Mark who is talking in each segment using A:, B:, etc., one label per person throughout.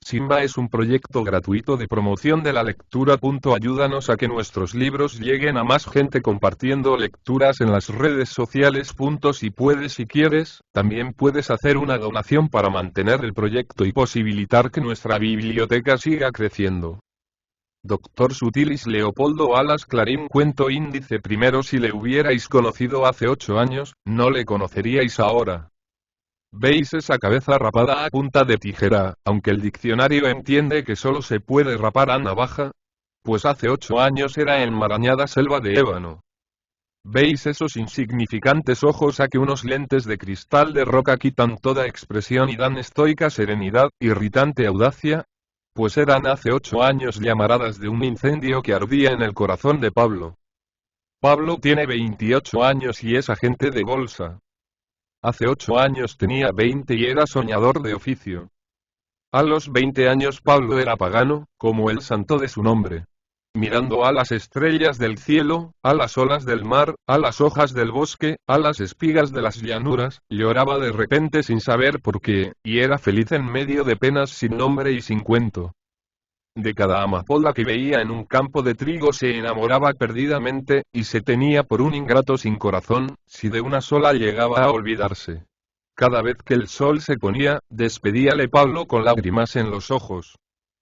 A: Simba es un proyecto gratuito de promoción de la lectura. Ayúdanos a que nuestros libros lleguen a más gente compartiendo lecturas en las redes sociales. Si puedes y quieres, también puedes hacer una donación para mantener el proyecto y posibilitar que nuestra biblioteca siga creciendo. Doctor Sutilis Leopoldo Alas Clarín. Cuento índice primero. Si le hubierais conocido hace 8 años, no le conoceríais ahora. ¿Veis esa cabeza rapada a punta de tijera, aunque el diccionario entiende que solo se puede rapar a navaja? Pues hace 8 años era enmarañada selva de ébano. ¿Veis esos insignificantes ojos a que unos lentes de cristal de roca quitan toda expresión y dan estoica serenidad, irritante audacia? Pues eran hace 8 años llamaradas de un incendio que ardía en el corazón de Pablo. Pablo tiene 28 años y es agente de bolsa. Hace 8 años tenía 20 y era soñador de oficio. A los 20 años Pablo era pagano, como el santo de su nombre. Mirando a las estrellas del cielo, a las olas del mar, a las hojas del bosque, a las espigas de las llanuras, lloraba de repente sin saber por qué, y era feliz en medio de penas sin nombre y sin cuento. De cada amapola que veía en un campo de trigo se enamoraba perdidamente, y se tenía por un ingrato sin corazón, si de una sola llegaba a olvidarse. Cada vez que el sol se ponía, despedíale Pablo con lágrimas en los ojos.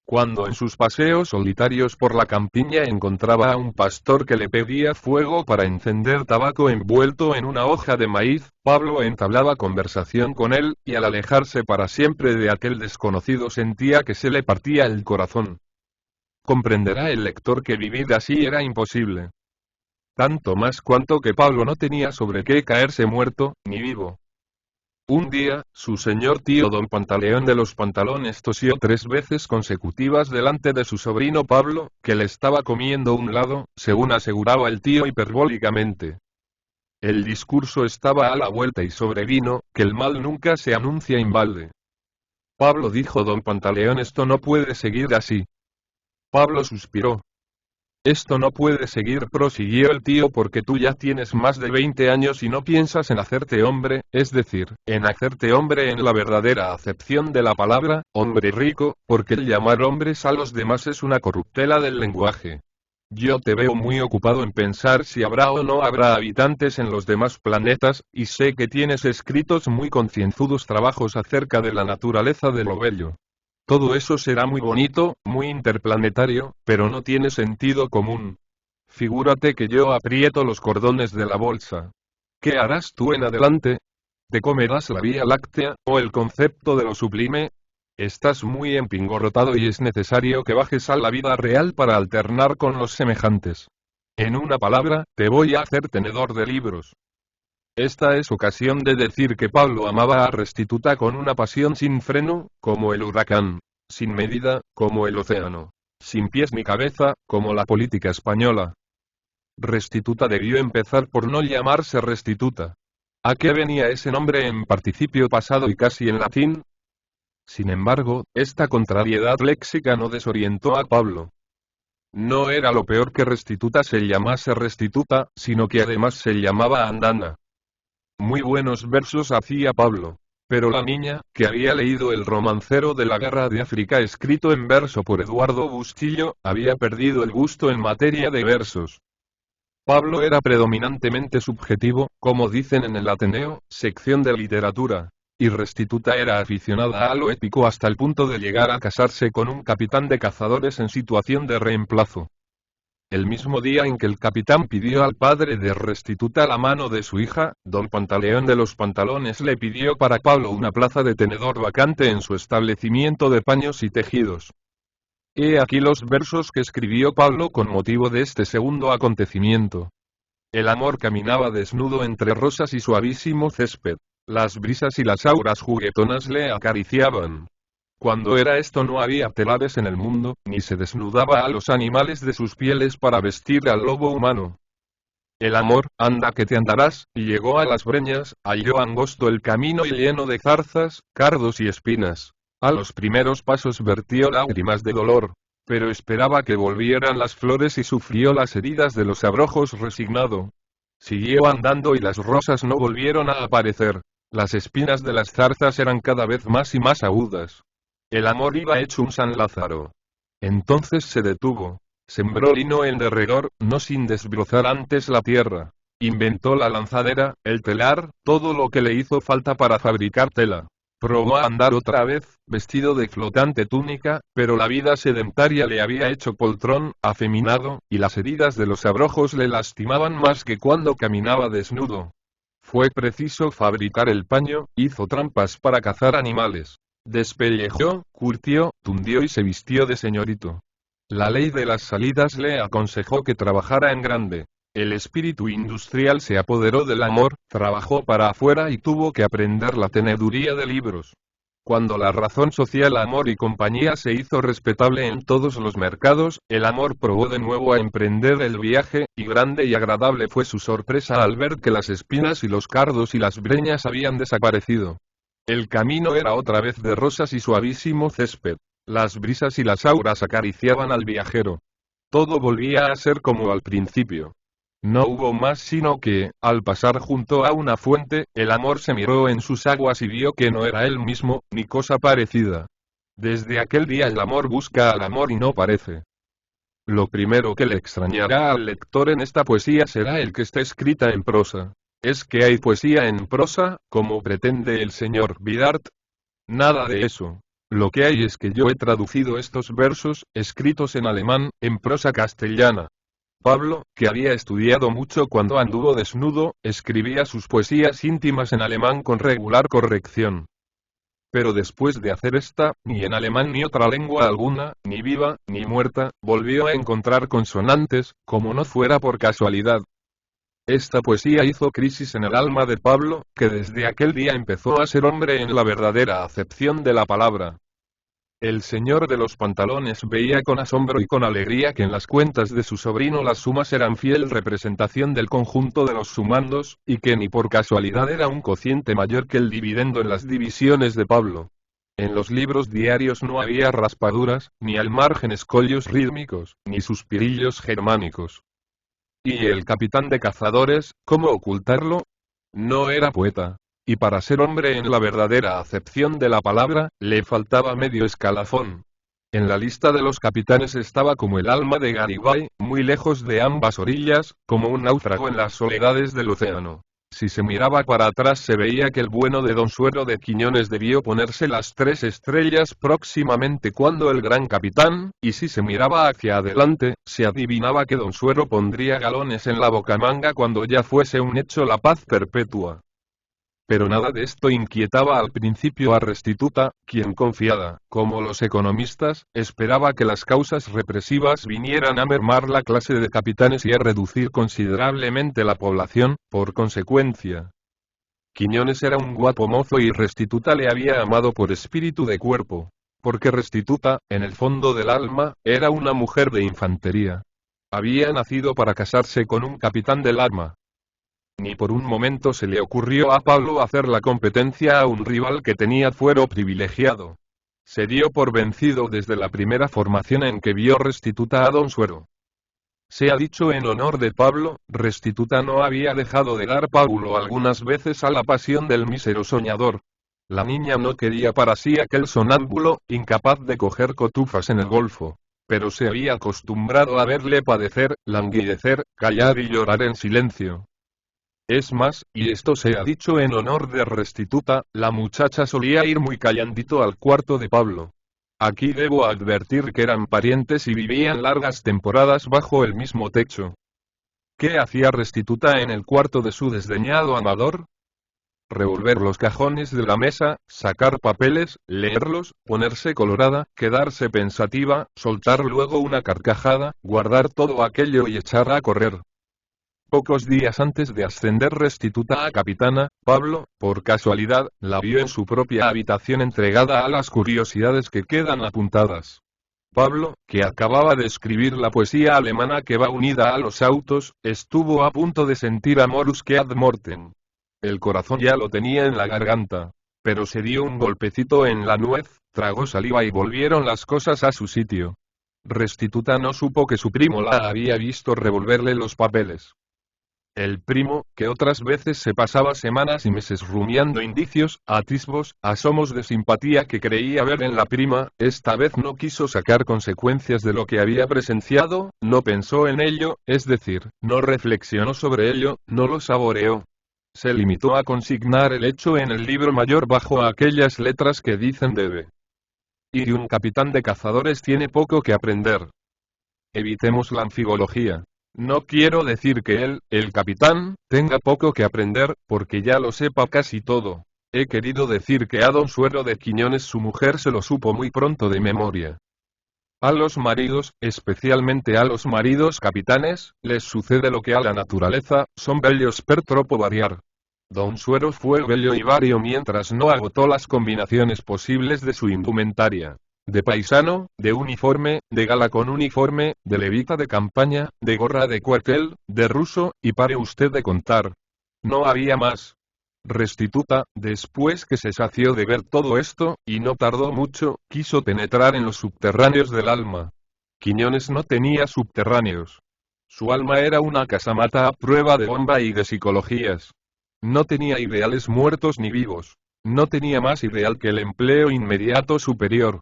A: Cuando en sus paseos solitarios por la campiña encontraba a un pastor que le pedía fuego para encender tabaco envuelto en una hoja de maíz, Pablo entablaba conversación con él, y al alejarse para siempre de aquel desconocido sentía que se le partía el corazón. Comprenderá el lector que vivir así era imposible. Tanto más cuanto que Pablo no tenía sobre qué caerse muerto, ni vivo. Un día, su señor tío don Pantaleón de los Pantalones tosió 3 veces consecutivas delante de su sobrino Pablo, que le estaba comiendo un lado, según aseguraba el tío hiperbólicamente. El discurso estaba a la vuelta y sobrevino, que el mal nunca se anuncia en balde. Pablo, dijo don Pantaleón, esto no puede seguir así. Pablo suspiró. Esto no puede seguir, prosiguió el tío, porque tú ya tienes más de 20 años y no piensas en hacerte hombre, es decir, en hacerte hombre en la verdadera acepción de la palabra, hombre rico, porque el llamar hombres a los demás es una corruptela del lenguaje. Yo te veo muy ocupado en pensar si habrá o no habrá habitantes en los demás planetas, y sé que tienes escritos muy concienzudos trabajos acerca de la naturaleza de lo bello. Todo eso será muy bonito, muy interplanetario, pero no tiene sentido común. Figúrate que yo aprieto los cordones de la bolsa. ¿Qué harás tú en adelante? ¿Te comerás la Vía Láctea, o el concepto de lo sublime? Estás muy empingorrotado y es necesario que bajes a la vida real para alternar con los semejantes. En una palabra, te voy a hacer tenedor de libros. Esta es ocasión de decir que Pablo amaba a Restituta con una pasión sin freno, como el huracán, sin medida, como el océano, sin pies ni cabeza, como la política española. Restituta debió empezar por no llamarse Restituta. ¿A qué venía ese nombre en participio pasado y casi en latín? Sin embargo, esta contrariedad léxica no desorientó a Pablo. No era lo peor que Restituta se llamase Restituta, sino que además se llamaba Andana. Muy buenos versos hacía Pablo. Pero la niña, que había leído el romancero de la guerra de África escrito en verso por Eduardo Bustillo, había perdido el gusto en materia de versos. Pablo era predominantemente subjetivo, como dicen en el Ateneo, sección de literatura, y Restituta era aficionada a lo épico hasta el punto de llegar a casarse con un capitán de cazadores en situación de reemplazo. El mismo día en que el capitán pidió al padre de Restituta la mano de su hija, don Pantaleón de los Pantalones le pidió para Pablo una plaza de tenedor vacante en su establecimiento de paños y tejidos. He aquí los versos que escribió Pablo con motivo de este segundo acontecimiento. El amor caminaba desnudo entre rosas y suavísimo césped. Las brisas y las auras juguetonas le acariciaban. Cuando era esto no había telares en el mundo, ni se desnudaba a los animales de sus pieles para vestir al lobo humano. El amor, anda que te andarás, y llegó a las breñas, halló angosto el camino y lleno de zarzas, cardos y espinas. A los primeros pasos vertió lágrimas de dolor, pero esperaba que volvieran las flores y sufrió las heridas de los abrojos resignado. Siguió andando y las rosas no volvieron a aparecer. Las espinas de las zarzas eran cada vez más y más agudas. El amor iba hecho un San Lázaro. Entonces se detuvo. Sembró lino en derredor, no sin desbrozar antes la tierra. Inventó la lanzadera, el telar, todo lo que le hizo falta para fabricar tela. Probó a andar otra vez, vestido de flotante túnica, pero la vida sedentaria le había hecho poltrón, afeminado, y las heridas de los abrojos le lastimaban más que cuando caminaba desnudo. Fue preciso fabricar el paño, hizo trampas para cazar animales. Despellejó, curtió, tundió y se vistió de señorito. La ley de las salidas le aconsejó que trabajara en grande. El espíritu industrial se apoderó del amor, trabajó para afuera y tuvo que aprender la teneduría de libros. Cuando la razón social Amor y Compañía se hizo respetable en todos los mercados, el amor probó de nuevo a emprender el viaje, y grande y agradable fue su sorpresa al ver que las espinas y los cardos y las breñas habían desaparecido. El camino era otra vez de rosas y suavísimo césped. Las brisas y las auras acariciaban al viajero. Todo volvía a ser como al principio. No hubo más sino que, al pasar junto a una fuente, el amor se miró en sus aguas y vio que no era él mismo, ni cosa parecida. Desde aquel día el amor busca al amor y no parece. Lo primero que le extrañará al lector en esta poesía será el que esté escrita en prosa. ¿Es que hay poesía en prosa, como pretende el señor Bidart? Nada de eso. Lo que hay es que yo he traducido estos versos, escritos en alemán, en prosa castellana. Pablo, que había estudiado mucho cuando anduvo desnudo, escribía sus poesías íntimas en alemán con regular corrección. Pero después de hacer esta, ni en alemán ni otra lengua alguna, ni viva, ni muerta, volvió a encontrar consonantes, como no fuera por casualidad. Esta poesía hizo crisis en el alma de Pablo, que desde aquel día empezó a ser hombre en la verdadera acepción de la palabra. El señor de los pantalones veía con asombro y con alegría que en las cuentas de su sobrino las sumas eran fiel representación del conjunto de los sumandos, y que ni por casualidad era un cociente mayor que el dividendo en las divisiones de Pablo. En los libros diarios no había raspaduras, ni al margen escollos rítmicos, ni suspirillos germánicos. ¿Y el capitán de cazadores, cómo ocultarlo? No era poeta. Y para ser hombre en la verdadera acepción de la palabra, le faltaba medio escalafón. En la lista de los capitanes estaba como el alma de Garibay, muy lejos de ambas orillas, como un náufrago en las soledades del océano. Si se miraba para atrás se veía que el bueno de don Suero de Quiñones debió ponerse las 3 estrellas próximamente cuando el gran capitán, y si se miraba hacia adelante, se adivinaba que don Suero pondría galones en la bocamanga cuando ya fuese un hecho la paz perpetua. Pero nada de esto inquietaba al principio a Restituta, quien confiada, como los economistas, esperaba que las causas represivas vinieran a mermar la clase de capitanes y a reducir considerablemente la población, por consecuencia. Quiñones era un guapo mozo y Restituta le había amado por espíritu de cuerpo, porque Restituta, en el fondo del alma, era una mujer de infantería. Había nacido para casarse con un capitán del arma. Ni por un momento se le ocurrió a Pablo hacer la competencia a un rival que tenía fuero privilegiado. Se dio por vencido desde la primera formación en que vio Restituta a don Suero. Sea dicho en honor de Pablo, Restituta no había dejado de dar pábulo algunas veces a la pasión del mísero soñador. La niña no quería para sí aquel sonámbulo, incapaz de coger cotufas en el golfo. Pero se había acostumbrado a verle padecer, languidecer, callar y llorar en silencio. Es más, y esto se ha dicho en honor de Restituta, la muchacha solía ir muy callandito al cuarto de Pablo. Aquí debo advertir que eran parientes y vivían largas temporadas bajo el mismo techo. ¿Qué hacía Restituta en el cuarto de su desdeñado amador? Revolver los cajones de la mesa, sacar papeles, leerlos, ponerse colorada, quedarse pensativa, soltar luego una carcajada, guardar todo aquello y echar a correr. Pocos días antes de ascender Restituta a capitana, Pablo, por casualidad, la vio en su propia habitación entregada a las curiosidades que quedan apuntadas. Pablo, que acababa de escribir la poesía alemana que va unida a los autos, estuvo a punto de sentir amorus que ad mortem. El corazón ya lo tenía en la garganta. Pero se dio un golpecito en la nuez, tragó saliva y volvieron las cosas a su sitio. Restituta no supo que su primo la había visto revolverle los papeles. El primo, que otras veces se pasaba semanas y meses rumiando indicios, atisbos, asomos de simpatía que creía ver en la prima, esta vez no quiso sacar consecuencias de lo que había presenciado, no pensó en ello, es decir, no reflexionó sobre ello, no lo saboreó. Se limitó a consignar el hecho en el libro mayor bajo aquellas letras que dicen debe. Y un capitán de cazadores tiene poco que aprender. Evitemos la anfibología. No quiero decir que él, el capitán, tenga poco que aprender, porque ya lo sepa casi todo. He querido decir que a don Suero de Quiñones su mujer se lo supo muy pronto de memoria. A los maridos, especialmente a los maridos capitanes, les sucede lo que a la naturaleza, son bellos per troppo variar. Don Suero fue bello y vario mientras no agotó las combinaciones posibles de su indumentaria. De paisano, de uniforme, de gala con uniforme, de levita de campaña, de gorra de cuartel, de ruso, y pare usted de contar. No había más. Restituta, después que se sació de ver todo esto, y no tardó mucho, quiso penetrar en los subterráneos del alma. Quiñones no tenía subterráneos. Su alma era una casamata a prueba de bomba y de psicologías. No tenía ideales muertos ni vivos. No tenía más ideal que el empleo inmediato superior.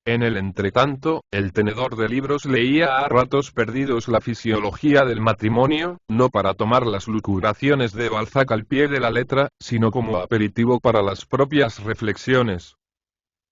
A: En el entretanto, el tenedor de libros leía a ratos perdidos la fisiología del matrimonio, no para tomar las lucubraciones de Balzac al pie de la letra, sino como aperitivo para las propias reflexiones.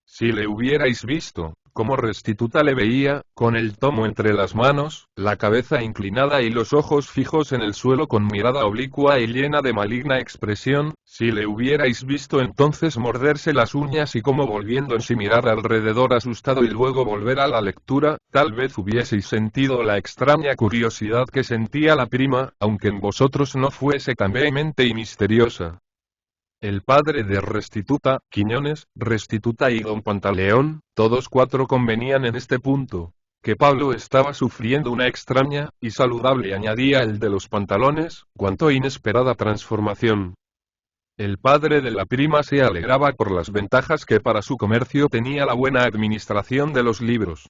A: Si le hubierais visto, como Restituta le veía, con el tomo entre las manos, la cabeza inclinada y los ojos fijos en el suelo con mirada oblicua y llena de maligna expresión, si le hubierais visto entonces morderse las uñas y como volviendo en sí mirar alrededor asustado y luego volver a la lectura, tal vez hubieseis sentido la extraña curiosidad que sentía la prima, aunque en vosotros no fuese tan vehemente y misteriosa. El padre de Restituta, Quiñones, Restituta y don Pantaleón, todos cuatro convenían en este punto. Que Pablo estaba sufriendo una extraña, y saludable añadía el de los pantalones, cuanto inesperada transformación. El padre de la prima se alegraba por las ventajas que para su comercio tenía la buena administración de los libros.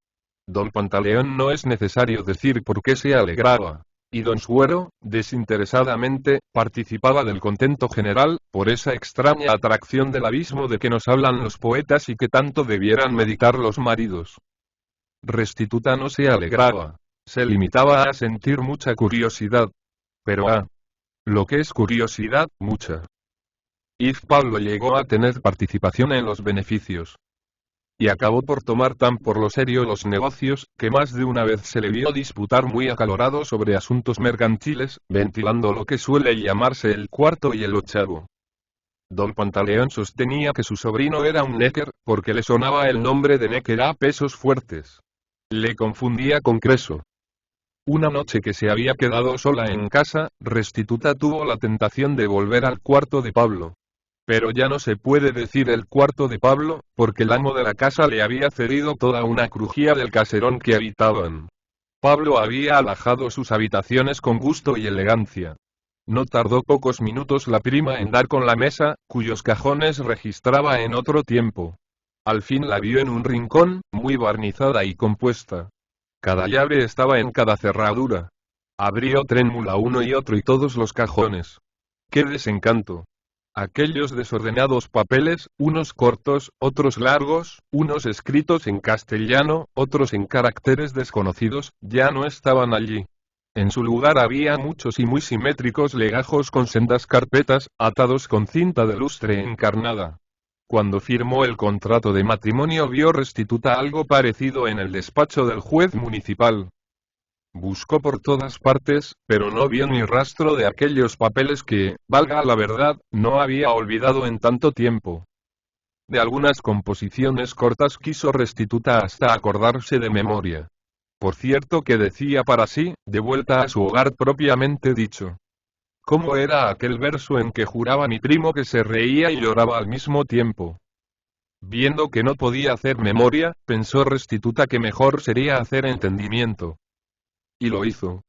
A: Don Pantaleón no es necesario decir por qué se alegraba. Y don Suero, desinteresadamente, participaba del contento general, por esa extraña atracción del abismo de que nos hablan los poetas y que tanto debieran meditar los maridos. Restituta no se alegraba. Se limitaba a sentir mucha curiosidad. Pero lo que es curiosidad, mucha. Y Pablo llegó a tener participación en los beneficios. Y acabó por tomar tan por lo serio los negocios, que más de una vez se le vio disputar muy acalorado sobre asuntos mercantiles, ventilando lo que suele llamarse el cuarto y el ochavo. Don Pantaleón sostenía que su sobrino era un néquer, porque le sonaba el nombre de néquer a pesos fuertes. Le confundía con Creso. Una noche que se había quedado sola en casa, Restituta tuvo la tentación de volver al cuarto de Pablo. Pero ya no se puede decir el cuarto de Pablo, porque el amo de la casa le había cedido toda una crujía del caserón que habitaban. Pablo había alajado sus habitaciones con gusto y elegancia. No tardó pocos minutos la prima en dar con la mesa, cuyos cajones registraba en otro tiempo. Al fin la vio en un rincón, muy barnizada y compuesta. Cada llave estaba en cada cerradura. Abrió trémula uno y otro y todos los cajones. ¡Qué desencanto! Aquellos desordenados papeles, unos cortos, otros largos, unos escritos en castellano, otros en caracteres desconocidos, ya no estaban allí. En su lugar había muchos y muy simétricos legajos con sendas carpetas, atados con cinta de lustre encarnada. Cuando firmó el contrato de matrimonio vio Restituta algo parecido en el despacho del juez municipal. Buscó por todas partes, pero no vio ni rastro de aquellos papeles que, valga la verdad, no había olvidado en tanto tiempo. De algunas composiciones cortas quiso Restituta hasta acordarse de memoria. Por cierto que decía para sí, de vuelta a su hogar propiamente dicho. ¿Cómo era aquel verso en que juraba mi primo que se reía y lloraba al mismo tiempo? Viendo que no podía hacer memoria, pensó Restituta que mejor sería hacer entendimiento. Y lo hizo.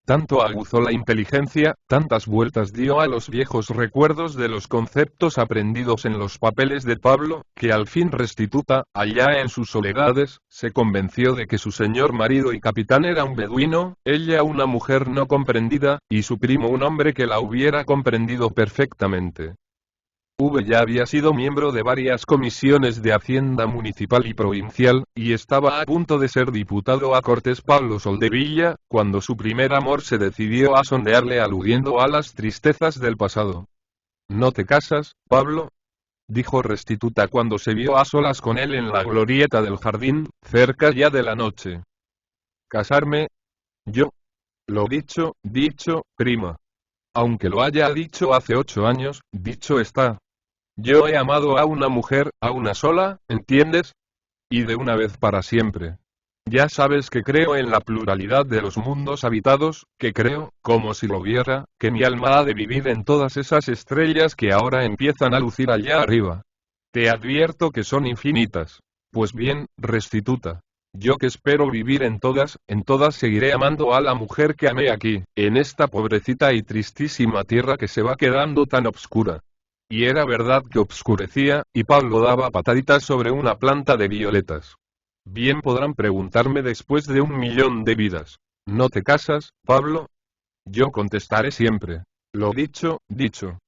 A: Tanto aguzó la inteligencia, tantas vueltas dio a los viejos recuerdos de los conceptos aprendidos en los papeles de Pablo, que al fin Restituta, allá en sus soledades, se convenció de que su señor marido y capitán era un beduino, ella una mujer no comprendida, y su primo un hombre que la hubiera comprendido perfectamente. Ya había sido miembro de varias comisiones de Hacienda municipal y provincial, y estaba a punto de ser diputado a Cortes Pablo Soldevilla, cuando su primer amor se decidió a sondearle aludiendo a las tristezas del pasado. ¿No te casas, Pablo?, dijo Restituta cuando se vio a solas con él en la glorieta del jardín, cerca ya de la noche. ¿Casarme? Yo. Lo dicho, prima. Aunque lo haya dicho hace 8 años, dicho está. Yo he amado a una mujer, a una sola, ¿entiendes? Y de una vez para siempre. Ya sabes que creo en la pluralidad de los mundos habitados, que creo, como si lo viera, que mi alma ha de vivir en todas esas estrellas que ahora empiezan a lucir allá arriba. Te advierto que son infinitas. Pues bien, Restituta. Yo que espero vivir en todas seguiré amando a la mujer que amé aquí, en esta pobrecita y tristísima tierra que se va quedando tan obscura. Y era verdad que obscurecía, y Pablo daba pataditas sobre una planta de violetas. Bien podrán preguntarme después de 1.000.000 de vidas. ¿No te casas, Pablo? Yo contestaré siempre. Lo dicho, dicho.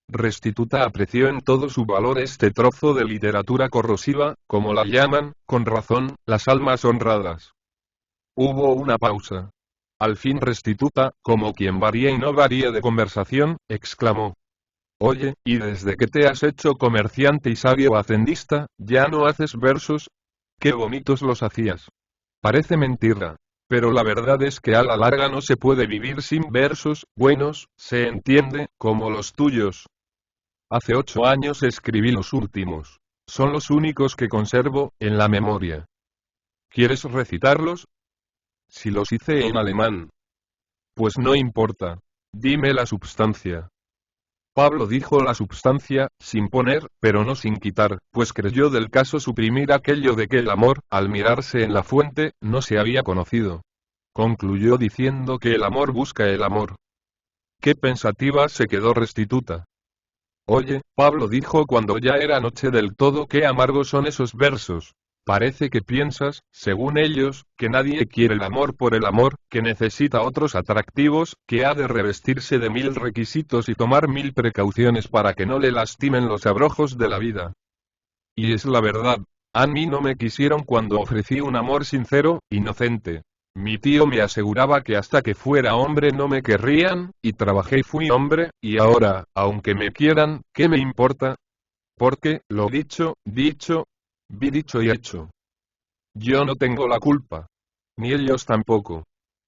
A: Restituta apreció en todo su valor este trozo de literatura corrosiva, como la llaman, con razón, las almas honradas. Hubo una pausa. Al fin Restituta, como quien varía y no varía de conversación, exclamó. Oye, ¿y desde que te has hecho comerciante y sabio hacendista, ya no haces versos? ¡Qué bonitos los hacías! Parece mentira. Pero la verdad es que a la larga no se puede vivir sin versos, buenos, se entiende, como los tuyos. Hace 8 años escribí los últimos. Son los únicos que conservo, en la memoria. ¿Quieres recitarlos? Si los hice en alemán. Pues no importa. Dime la substancia. Pablo dijo la substancia, sin poner, pero no sin quitar, pues creyó del caso suprimir aquello de que el amor, al mirarse en la fuente, no se había conocido. Concluyó diciendo que el amor busca el amor. Qué pensativa se quedó Restituta. Oye, Pablo dijo cuando ya era noche del todo, qué amargos son esos versos. Parece que piensas, según ellos, que nadie quiere el amor por el amor, que necesita otros atractivos, que ha de revestirse de 1000 requisitos y tomar 1000 precauciones para que no le lastimen los abrojos de la vida. Y es la verdad. A mí no me quisieron cuando ofrecí un amor sincero, inocente. Mi tío me aseguraba que hasta que fuera hombre no me querrían, y trabajé y fui hombre, y ahora, aunque me quieran, ¿qué me importa? Porque, lo dicho, vi dicho y hecho. Yo no tengo la culpa. Ni ellos tampoco.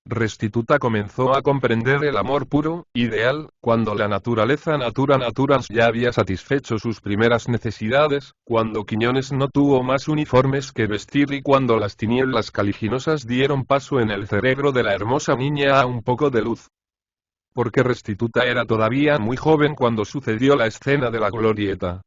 A: Restituta comenzó a comprender el amor puro, ideal, cuando la naturaleza naturans ya había satisfecho sus primeras necesidades, cuando Quiñones no tuvo más uniformes que vestir y cuando las tinieblas caliginosas dieron paso en el cerebro de la hermosa niña a un poco de luz. Porque Restituta era todavía muy joven cuando sucedió la escena de la glorieta.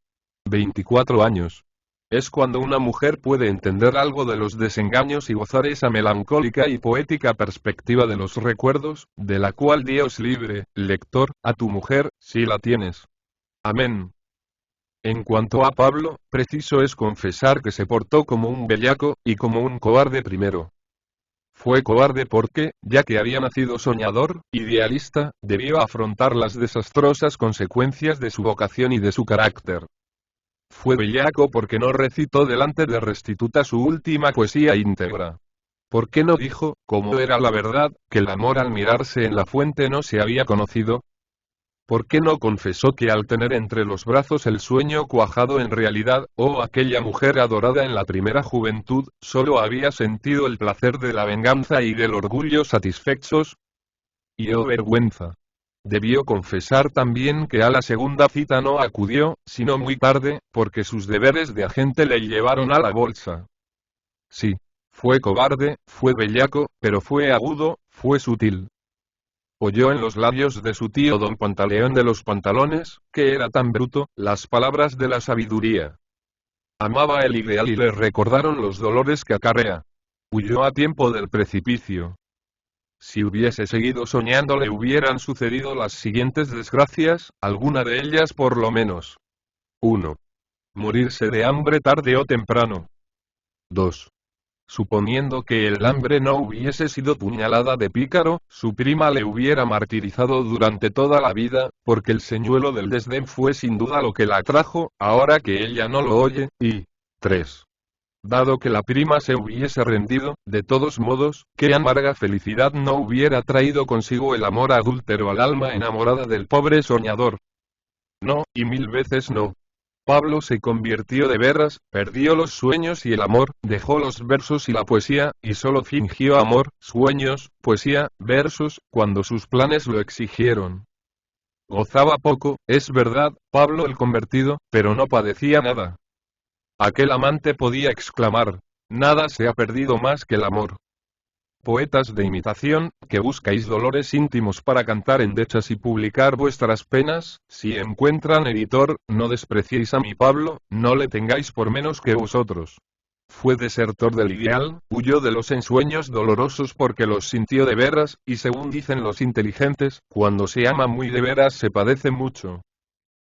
A: 24 años. Es cuando una mujer puede entender algo de los desengaños y gozar esa melancólica y poética perspectiva de los recuerdos, de la cual Dios libre, lector, a tu mujer, si la tienes. Amén. En cuanto a Pablo, preciso es confesar que se portó como un bellaco, y como un cobarde primero. Fue cobarde porque, ya que había nacido soñador, idealista, debió afrontar las desastrosas consecuencias de su vocación y de su carácter. Fue bellaco porque no recitó delante de Restituta su última poesía íntegra. ¿Por qué no dijo, como era la verdad, que el amor al mirarse en la fuente no se había conocido? ¿Por qué no confesó que al tener entre los brazos el sueño cuajado en realidad, aquella mujer adorada en la primera juventud, solo había sentido el placer de la venganza y del orgullo satisfechos? Y vergüenza. Debió confesar también que a la segunda cita no acudió, sino muy tarde, porque sus deberes de agente le llevaron a la bolsa. Sí. Fue cobarde, fue bellaco, pero fue agudo, fue sutil. Oyó en los labios de su tío don Pantaleón de los Pantalones, que era tan bruto, las palabras de la sabiduría. Amaba el ideal y le recordaron los dolores que acarrea. Huyó a tiempo del precipicio. Si hubiese seguido soñando le hubieran sucedido las siguientes desgracias, alguna de ellas por lo menos. 1. Morirse de hambre tarde o temprano. 2. Suponiendo que el hambre no hubiese sido puñalada de pícaro, su prima le hubiera martirizado durante toda la vida, porque el señuelo del desdén fue sin duda lo que la atrajo, ahora que ella no lo oye, y 3. Dado que la prima se hubiese rendido, de todos modos, qué amarga felicidad no hubiera traído consigo el amor adúltero al alma enamorada del pobre soñador. No, y 1000 veces no. Pablo se convirtió de veras, perdió los sueños y el amor, dejó los versos y la poesía, y solo fingió amor, sueños, poesía, versos, cuando sus planes lo exigieron. Gozaba poco, es verdad, Pablo el convertido, pero no padecía nada. Aquel amante podía exclamar: nada se ha perdido más que el amor. Poetas de imitación, que buscáis dolores íntimos para cantar endechas y publicar vuestras penas, si encuentran editor, no despreciéis a mi Pablo, no le tengáis por menos que vosotros. Fue desertor del ideal, huyó de los ensueños dolorosos porque los sintió de veras, y según dicen los inteligentes, cuando se ama muy de veras se padece mucho.